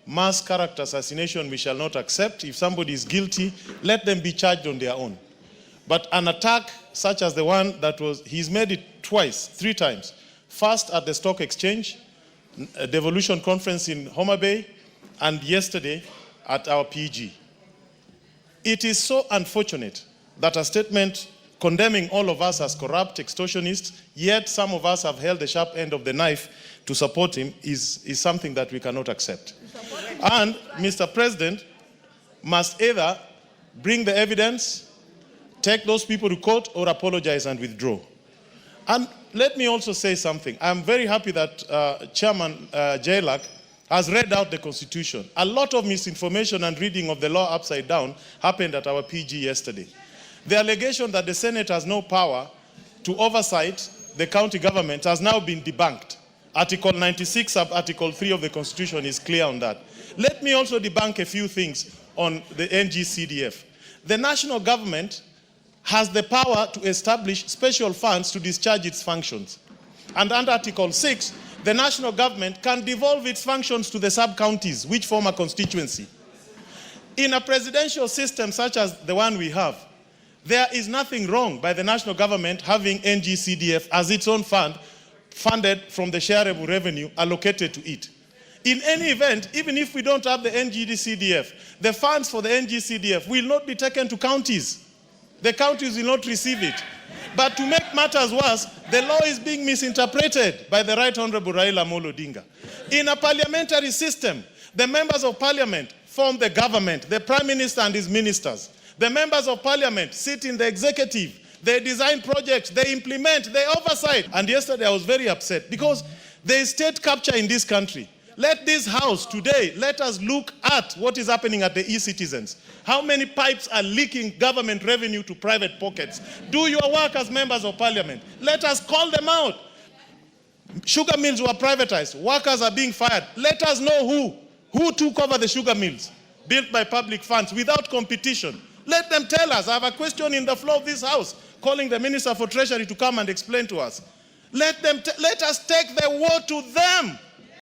mass character assassination we shall not accept. If somebody is guilty, let them be charged on their own. But an attack such as the one that was, he's made it twice, 3 times. First at the stock exchange, a devolution conference in Homa Bay, and yesterday at our PG. It is so unfortunate that a statement condemning all of us as corrupt extortionists, yet some of us have held the sharp end of the knife to support him, is something that we cannot accept. And Mr. President must either bring the evidence, take those people to court, or apologize and withdraw. And let me also say something. I'm very happy that Chairman Jailak has read out the Constitution. A lot of misinformation and reading of the law upside down happened at our PG yesterday. The allegation that the Senate has no power to oversight the county government has now been debunked. Article 96, sub-article 3 of the Constitution is clear on that. Let me also debunk a few things on the NGCDF. The national government has the power to establish special funds to discharge its functions. And under Article 6, the national government can devolve its functions to the sub-counties, which form a constituency. In a presidential system such as the one we have, there is nothing wrong by the national government having NGCDF as its own fund, funded from the shareable revenue allocated to it. In any event, even if we don't have the NGCDF, the funds for the NGCDF will not be taken to counties. The counties will not receive it. But to make matters worse, the law is being misinterpreted by the Right Honorable Raila Amolo Odinga. In a parliamentary system, the members of parliament form the government, the prime minister and his ministers. The members of parliament sit in the executive. They design projects, they implement, they oversight. And yesterday I was very upset because there is state capture in this country. Let this house today, let us look at what is happening at the e-citizens. How many pipes are leaking government revenue to private pockets? Do your work as members of parliament. Let us call them out. Sugar mills were privatized. Workers are being fired. Let us know who took over the sugar mills built by public funds without competition. Let them tell us. I have a question in the floor of this house calling the Minister for Treasury to come and explain to us. Let us take the war to them.